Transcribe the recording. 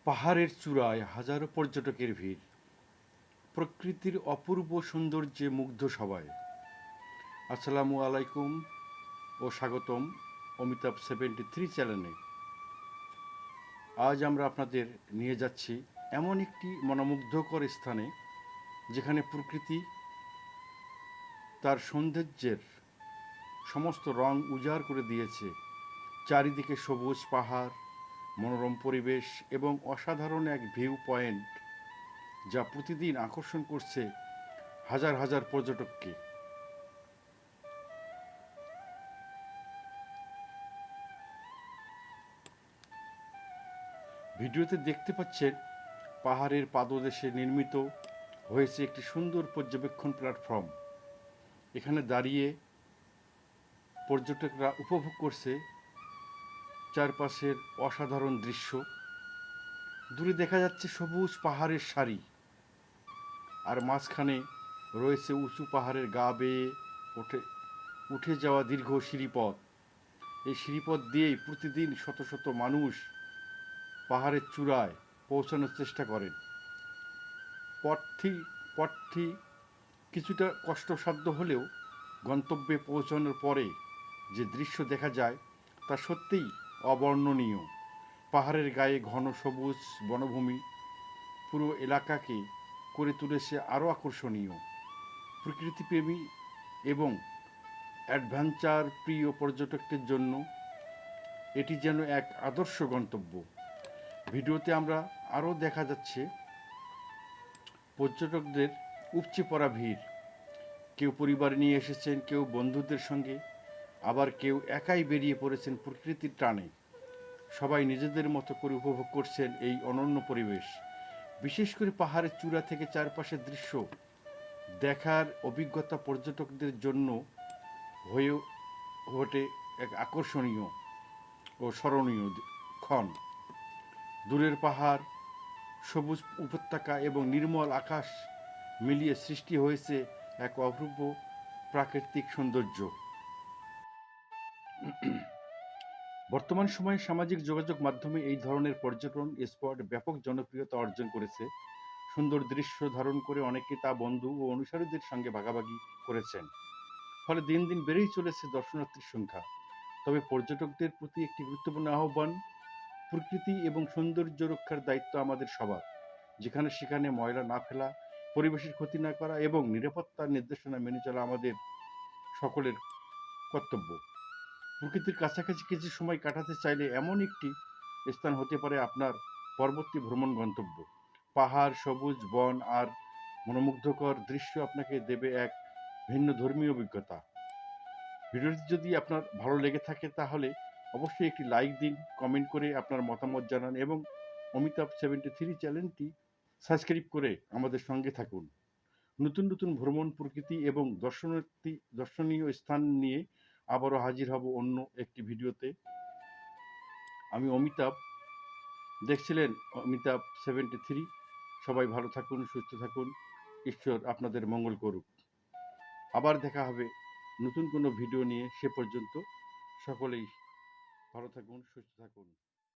পাহাড়ের চূড়ায় হাজারো পর্যটকের ভিড়, প্রকৃতির অপূর্ব সৌন্দর্যে মুগ্ধ সবাই। আসসালামু আলাইকুম ও স্বাগতম অমিতাভ 73 চ্যানেলে। আজ আমরা আপনাদের নিয়ে যাচ্ছি এমন একটি মনোমুগ্ধকর স্থানে, যেখানে প্রকৃতি তার সৌন্দর্যের সমস্ত রং উজাড় করে দিয়েছে। চারিদিকে সবুজ পাহাড়, মনোরম পরিবেশ এবং অসাধারণ এক ভিউ পয়েন্ট, যা প্রতিদিন আকর্ষণ করছে হাজার হাজার পর্যটককে। ভিডিওতে দেখতে পাচ্ছেন পাহাড়ের পাদদেশে নির্মিত হয়েছে একটি সুন্দর পর্যবেক্ষণ প্ল্যাটফর্ম। এখানে দাঁড়িয়ে পর্যটকরা উপভোগ করছে চারপাশের অসাধারণ দৃশ্য। দূরে দেখা যাচ্ছে সবুজ পাহাড়ের সারি, আর মাঝখানে রয়েছে উঁচু পাহাড়ের গা বেয়ে উঠে যাওয়া দীর্ঘ সিঁড়িপথ। এই সিঁড়িপথ দিয়েই প্রতিদিন শত শত মানুষ পাহাড়ের চূড়ায় পৌঁছানোর চেষ্টা করেন। পথটি কিছুটা কষ্টসাধ্য হলেও গন্তব্যে পৌঁছানোর পরে যে দৃশ্য দেখা যায় তা সত্যিই অবর্ণনীয়। পাহাড়ের গায়ে ঘন সবুজ বনভূমি পুরো এলাকাকে করে তুলেছে আরও আকর্ষণীয়। প্রকৃতিপ্রেমী এবং অ্যাডভেঞ্চার প্রিয় পর্যটকদের জন্য এটি যেন এক আদর্শ গন্তব্য। ভিডিওতে আমরা আরও দেখা যাচ্ছে পর্যটকদের উপচে পড়া ভিড়। কেউ পরিবার নিয়ে এসেছেন, কেউ বন্ধুদের সঙ্গে, আবার কেউ একাই বেরিয়ে পড়েছেন প্রকৃতির টানে। সবাই নিজেদের মতো করে উপভোগ করছেন এই অনন্য পরিবেশ। বিশেষ করে পাহাড়ের চূড়া থেকে চারপাশের দৃশ্য দেখার অভিজ্ঞতা পর্যটকদের জন্য হয়ে ওঠে এক আকর্ষণীয় ও স্মরণীয় ক্ষণ। দূরের পাহাড়, সবুজ উপত্যকা এবং নির্মল আকাশ মিলিয়ে সৃষ্টি হয়েছে এক অপূর্ব প্রাকৃতিক সৌন্দর্য। বর্তমান সময়ে সামাজিক যোগাযোগ মাধ্যমে এই ধরনের পর্যটন স্পট ব্যাপক জনপ্রিয়তা অর্জন করেছে। সুন্দর দৃশ্য ধারণ করে অনেকে তা বন্ধু ও অনুসারীদের সঙ্গে ভাগাভাগি করেছেন। ফলে দিন দিন বেড়েই চলেছে দর্শনার্থীর সংখ্যা। তবে পর্যটকদের প্রতি একটি গুরুত্বপূর্ণ আহ্বান: প্রকৃতি এবং সৌন্দর্য রক্ষার দায়িত্ব আমাদের সবার। যেখানে সেখানে ময়লা না ফেলা, পরিবেশের ক্ষতি না করা এবং নিরাপত্তার নির্দেশনা মেনে চলা আমাদের সকলের কর্তব্য। প্রকৃতির কাছাকাছি কিছু সময় কাটাতে চাইলে এমন একটি স্থান হতে পারে আপনার পরবর্তী ভ্রমণ গন্তব্য। পাহাড়, সবুজ বন আর মনোমুগ্ধকর দৃশ্য আপনাকে দেবে এক ভিন্ন ধর্মীয় অভিজ্ঞতা। ভিডিওটি যদি আপনার ভালো লেগে থাকে তাহলে অবশ্যই একটি লাইক দিন, কমেন্ট করে আপনার মতামত জানান এবং অমিতাভ 73 চ্যানেলটি সাবস্ক্রাইব করে আমাদের সঙ্গে থাকুন। নতুন নতুন ভ্রমণ, প্রকৃতি এবং দর্শনীয় স্থান নিয়ে আবারও হাজির হব অন্য একটি ভিডিওতে। আমি অমিতাভ, দেখছিলেন অমিতাভ 73। সবাই ভালো থাকুন, সুস্থ থাকুন, ঈশ্বর আপনাদের মঙ্গল করুক। আবার দেখা হবে নতুন কোনো ভিডিও নিয়ে। সে পর্যন্ত সকলেই ভালো থাকুন, সুস্থ থাকুন।